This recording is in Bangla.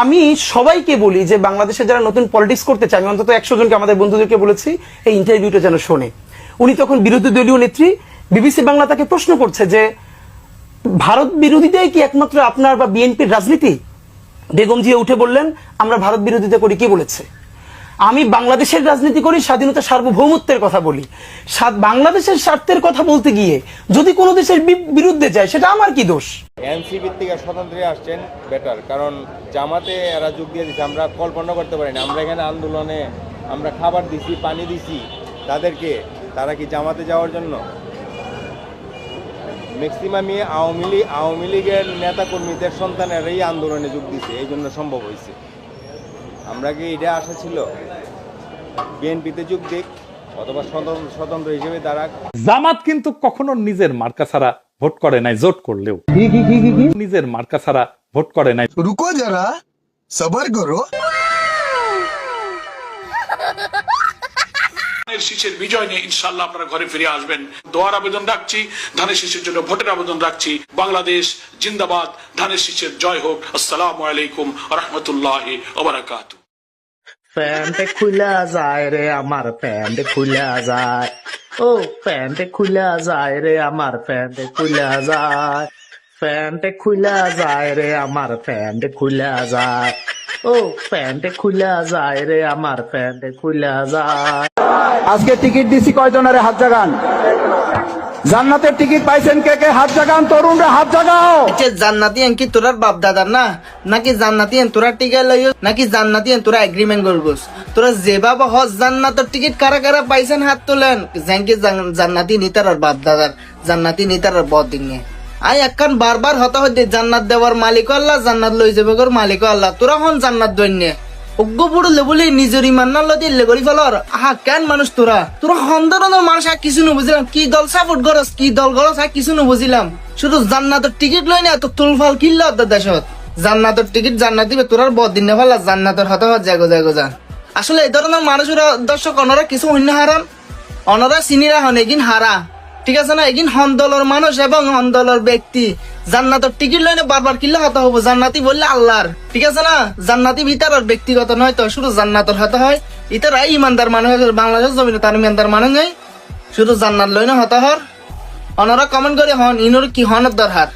আমি সবাইকে বলি যে বাংলাদেশে যারা নতুন পলিটিক্স করতে চায়, আমি অন্তত 100 জনকে আমাদের বন্ধুদেরকে বলেছি এই ইন্টারভিউটা যেন শোনে। উনি তখন বিরোধী দলীয় নেত্রী, বিবিসি বাংলা তাকে প্রশ্ন করছে যে ভারত বিরোধিতাই কি একমাত্র আপনার বা বিএনপির রাজনীতি? বেগম জিয়া উঠে বললেন, আমরা ভারত বিরোধিতা করি, কে বলেছে? আমি বাংলাদেশের রাজনীতি করি, স্বাধীনতা সার্বভৌমত্বের কথা বলি। বাংলাদেশের স্বার্থের কথা বলতে গিয়ে যদি কোনো দেশের বিরুদ্ধে যায়, সেটা আমার কি দোষ? এনসিপি থেকে স্বতন্ত্র আসছেন বেটার, কারণ জামাতে এরা যোগ দিয়ে দিচ্ছে, আমরা কল্পনা করতে পারি না। আমরা এখানে আন্দোলনে আমরা খাবার দিছি, পানি দিছি তাদেরকে, তারা কি জামাতে যাওয়ার জন্য? ম্যাক্সিমামই আওয়ামী লীগের নেতা কর্মীদের সন্তানেরা এই আন্দোলনে যোগ দিছে, এই জন্য সম্ভব হয়েছে। আমরা কি এটা আশা ছিল বিএনপিতে যোগ দিক অথবা স্বতন্ত্র হিসেবে তারা? জামাত কিন্তু কখনো নিজের মার্কা ছাড়া ভোট করে নাই, জোট করলেও নিজের মার্কা ছাড়া ভোট করে নাই। রুকো যারা, সবার করো। ধানের শীষের বিজয় নিয়ে ইনশাআল্লাহ আপনারা ঘরে ফিরে আসবেন। দোয়ার আবেদন রাখছি, ধানের শীষের জন্য ভোটের আবেদন রাখছি। বাংলাদেশ জিন্দাবাদ, ধানের শীষের জয় হোক। আসসালামু আলাইকুম রহমতুল্লাহি ওয়া বারাকাতুহু। প্যান্টে খুলা যায় রে আমার, প্যান্টে খুলা যায়, ও প্যান্টে খুলা যায় রে আমার, প্যান্টে খুলা যায়, প্যান্টে খুলা যায় রে আমার, প্যান্টে খুলা যায়, ও প্যান্টে খুলা যায় রে আমার, প্যান্টে খুলা যায়। আজকে টিকিট দিছি কয়জনের হাত জাগান? জান্নাতের টিকিট পাইছেন কে কে? হাত জাগান, তরুণরা হাত জাগাও। জান্নাতি এনকি তোরার বাপ দাদার না, নাকি জান্নাতি এন তোরা টিকা লইও, নাকি জান্নাতি এন তোরা এগ্রিমেন্ট করবস? তোরা যেভাবে হজ জান্নাতের টিকিট কারা কারা পাইছেন হাত তোলেন। জ্যাঙ্কি জান্নাতি নিতার আর বাপ দাদার, জান্নাতি নিতার আর বদ দিনে আই একখান বারবার হতা হতে জান্নাত দেওয়ার মালিক আল্লাহ, জান্নাত লই যাবে গোর মালিক আল্লাহ। তোরা হন জান্নাত দৈন্যে অজ্ঞ পুরো লেবুলি নিজের ইমান না লদি লেগরি ফেলর। আহা কেন মানুষ তোরা, তোরা হন্দরনের মানুষ আর কিছু নবুঝিলাম। কি দল সাপোর্ট করস, কি দল করস আর কিছু নবুঝিলাম। শুধু জান্নাতের টিকিট লই না এত তুলফাল কিল্লা দেশত। জান্নাতের টিকিট জান্নাত দিবে, তোরার বদ দিন ফেলা জান্নাতের হতা হত জাগো জাগো যা। আসলে এই ধরনের মানুষরা দর্শক অনরা কিছু অন্য হারান, অনরা চিনিরা হন এগিন হারা, ঠিক আছে না? এগিন হন্দলর মানুষ এবং হন্দলর ব্যক্তি জান্নাতের টিকিট লইনে বারবার কিল্লা হতা হবো। জান্নাতি বললে আল্লাহর, ঠিক আছে না? জান্নাতি ভিতর আর ব্যক্তিগত নয় তো, শুধু জান্নাতের হতা হয়। ইতারা ইমানদার মানুষ, বাংলাদেশ জমিনে তার ইমানদার মানুষ নেই, শুধু জান্নাত লইনে হতা হর। অনারা কমেন্ট করে হন ইনোর কি হনের দরকার।